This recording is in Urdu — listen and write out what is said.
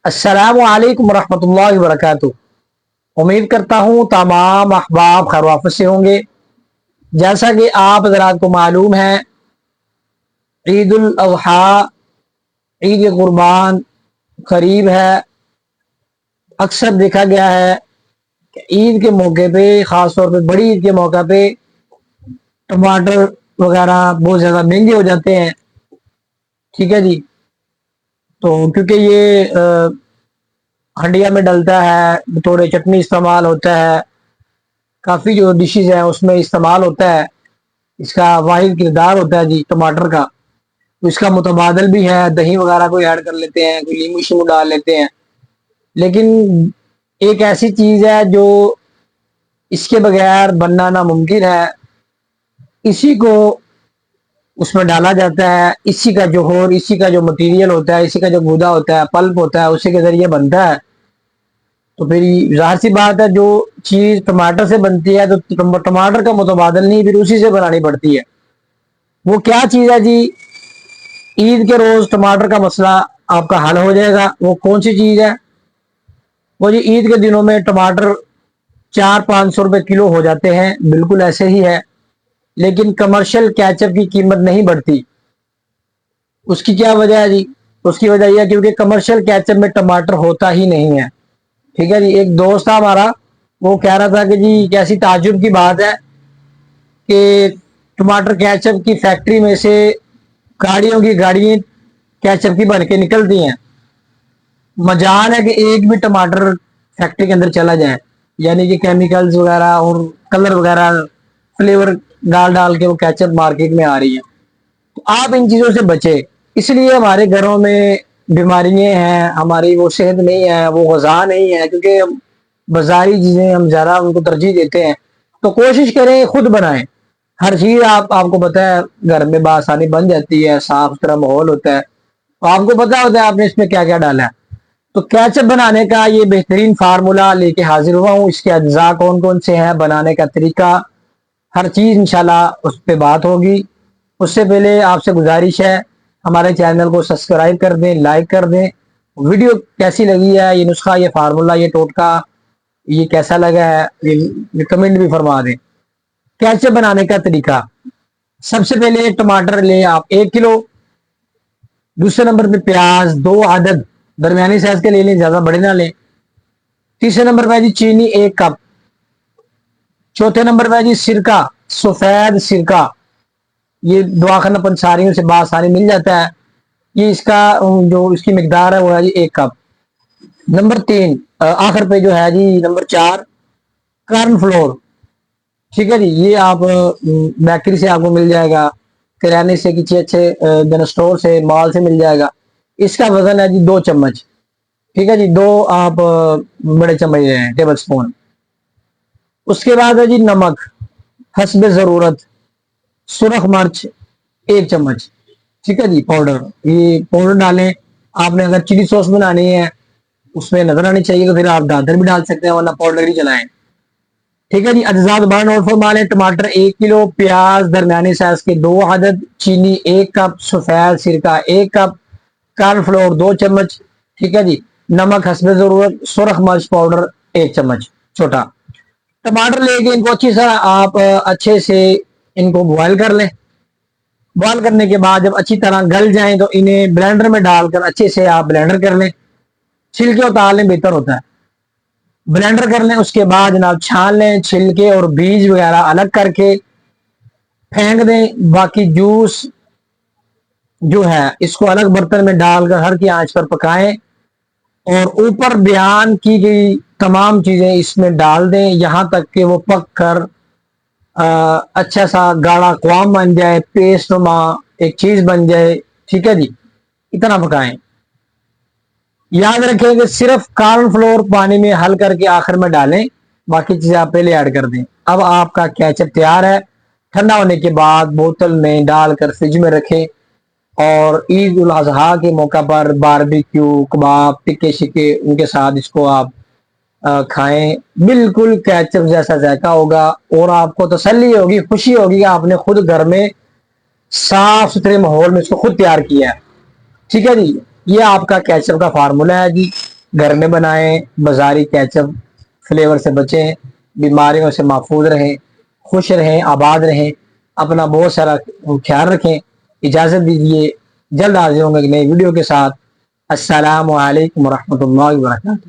السلام علیکم ورحمۃ اللہ وبرکاتہ۔ امید کرتا ہوں تمام احباب خیر وافیت سے ہوں گے۔ جیسا کہ آپ حضرات کو معلوم ہے، عید الاضحیٰ، عید قربان قریب ہے۔ اکثر دیکھا گیا ہے کہ عید کے موقع پہ، خاص طور پہ بڑی عید کے موقع پہ، ٹماٹر وغیرہ بہت زیادہ مہنگے ہو جاتے ہیں۔ ٹھیک ہے جی، تو کیونکہ یہ ہنڈیا میں ڈلتا ہے، تھوڑے چٹنی استعمال ہوتا ہے، کافی جو ڈشز ہیں اس میں استعمال ہوتا ہے، اس کا واحد کردار ہوتا ہے جی ٹماٹر کا۔ تو اس کا متبادل بھی ہے، دہی وغیرہ کوئی ایڈ کر لیتے ہیں، کوئی لیمو شیمو ڈال لیتے ہیں، لیکن ایک ایسی چیز ہے جو اس کے بغیر بننا ناممکن ہے۔ اسی کو اس میں ڈالا جاتا ہے، اسی کا جوہر، اسی کا جو مٹیریل ہوتا ہے، اسی کا جو گودا ہوتا ہے، پلپ ہوتا ہے، اسی کے ذریعے بنتا ہے۔ تو پھر ظاہر سی بات ہے، جو چیز ٹماٹر سے بنتی ہے تو ٹماٹر کا متبادل نہیں، پھر اسی سے بنانی پڑتی ہے۔ وہ کیا چیز ہے جی؟ عید کے روز ٹماٹر کا مسئلہ آپ کا حل ہو جائے گا۔ وہ کون سی چیز ہے؟ وہ جی عید کے دنوں میں ٹماٹر 400-500 روپے کلو ہو جاتے ہیں، بالکل ایسے ہی ہے، لیکن کمرشل کیچپ کی قیمت نہیں بڑھتی۔ اس کی کیا وجہ ہے جی؟ اس کی وجہ یہ ہے کیونکہ کمرشل کیچپ میں ٹماٹر ہوتا ہی نہیں ہے۔ ٹھیک ہے جی، ایک دوست تھا ہمارا، وہ کہہ رہا تھا کہ جی کیسی تعجب کی بات ہے کہ ٹماٹر کیچپ کی فیکٹری میں سے گاڑیوں کی گاڑیاں کیچپ کی بن کے نکلتی ہیں، مجال ہے کہ ایک بھی ٹماٹر فیکٹری کے اندر چلا جائے، یعنی کہ کیمیکلز وغیرہ اور کلر وغیرہ فلیور ڈال ڈال کے وہ کیچپ مارکیٹ میں آ رہی ہے۔ تو آپ ان چیزوں سے بچے، اس لیے ہمارے گھروں میں بیماریاں ہیں، ہماری وہ صحت نہیں ہے، وہ غذا نہیں ہے، کیونکہ بازاری چیزیں ہم زیادہ ان کو ترجیح دیتے ہیں۔ تو کوشش کریں خود بنائیں، ہر چیز آپ کو پتہ ہے گھر میں بآسانی بن جاتی ہے، صاف ستھرا ماحول ہوتا ہے، تو آپ کو پتہ ہوتا ہے آپ نے اس میں کیا کیا ڈالا ہے۔ تو کیچپ بنانے کا یہ بہترین فارمولا لے کے حاضر ہوا ہوں۔ اس کے اجزاء کون کون سے ہیں، بنانے کا طریقہ، ہر چیز انشاءاللہ اس پہ بات ہوگی۔ اس سے پہلے آپ سے گزارش ہے، ہمارے چینل کو سبسکرائب کر دیں، لائک کر دیں۔ ویڈیو کیسی لگی ہے، یہ نسخہ، یہ فارمولا، یہ ٹوٹکا، یہ کیسا لگا ہے، یہ کمنٹ بھی فرما دیں۔ کیچپ بنانے کا طریقہ: سب سے پہلے ٹماٹر لیں آپ 1 کلو، دوسرے نمبر پہ پیاز 2 عدد، درمیانی سائز کے لے لیں، زیادہ بڑے نہ لیں۔ تیسرے نمبر پہ جی چینی 1 کپ۔ چوتھے نمبر پہ جی سرکہ، سفید سرکہ، یہ دواخانہ پنساریوں سے بآسانی مل جاتا ہے، یہ اس کا جو اس کی مقدار ہے وہ ہے جی 1 کپ۔ نمبر 3 آخر پہ جو ہے جی نمبر 4 کارن فلور۔ ٹھیک ہے جی، یہ آپ بیکری سے آپ کو مل جائے گا، کرانے سے، کسی اچھے جنرل اسٹور سے، مال سے مل جائے گا۔ اس کا وزن ہے جی 2 چمچ۔ ٹھیک ہے جی، 2 آپ بڑے چمچ لے ہیں، ٹیبل سپون۔ اس کے بعد ہے جی نمک حسب ضرورت، سرخ مرچ 1 چمچ۔ ٹھیک ہے جی، پاؤڈر، یہ پاؤڈر ڈالیں۔ آپ نے اگر چلی سوس بنانی ہے اس میں نظر آنی چاہیے تو پھر آپ دادر بھی ڈال سکتے ہیں، ورنہ پاؤڈر ہی چلائیں۔ ٹھیک ہے جی، اجزاء دوبارہ نوٹ فرما لیں: ٹماٹر 1 کلو، پیاز درمیانی سائز کے 2 عدد، چینی 1 کپ، سفید سرکہ 1 کپ، کارن فلور 2 چمچ۔ ٹھیک ہے جی، نمک حسب ضرورت، سرخ مرچ پاؤڈر 1 چمچ چھوٹا۔ ٹماٹر لے کے ان کو اچھی طرح آپ اچھے سے ان کو بوائل کر لیں۔ بوائل کرنے کے بعد جب اچھی طرح گل جائیں تو انہیں بلینڈر میں ڈال کر اچھے سے آپ بلینڈر کر لیں، چھلکے اتار لیں، بہتر ہوتا ہے۔ بلینڈر کر لیں، اس کے بعد جناب چھان لیں، چھلکے اور بیج وغیرہ الگ کر کے پھینک دیں۔ باقی جوس جو ہے اس کو الگ برتن میں ڈال کر ہلکی آنچ پر پکائیں، اور اوپر بیان کی گئی تمام چیزیں اس میں ڈال دیں یہاں تک کہ وہ پک کر اچھا سا گاڑھا قوام بن جائے، پیسٹ نما ایک چیز بن جائے۔ ٹھیک ہے جی، اتنا پکائیں۔ یاد رکھیں کہ صرف کارن فلور پانی میں حل کر کے آخر میں ڈالیں، باقی چیزیں آپ پہلے ایڈ کر دیں۔ اب آپ کا کیچپ تیار ہے۔ ٹھنڈا ہونے کے بعد بوتل میں ڈال کر فریج میں رکھیں، اور عید الاضحیٰ کے موقع پر باربیکیو، کباب، ٹکے شکے ان کے ساتھ اس کو آپ کھائیں، بالکل کیچپ جیسا ذائقہ ہوگا، اور آپ کو تسلی ہوگی، خوشی ہوگی کہ آپ نے خود گھر میں صاف ستھرے ماحول میں اس کو خود تیار کیا ہے۔ ٹھیک ہے جی، یہ آپ کا کیچپ کا فارمولا ہے جی۔ گھر میں بنائیں، بازاری کیچپ فلیور سے بچیں، بیماریوں سے محفوظ رہیں، خوش رہیں، آباد رہیں، اپنا بہت سارا خیال رکھیں۔ اجازت دیجیے، جلد حاضر ہوں گے ایک نئی ویڈیو کے ساتھ۔ السلام علیکم ورحمۃ اللہ وبرکاتہ۔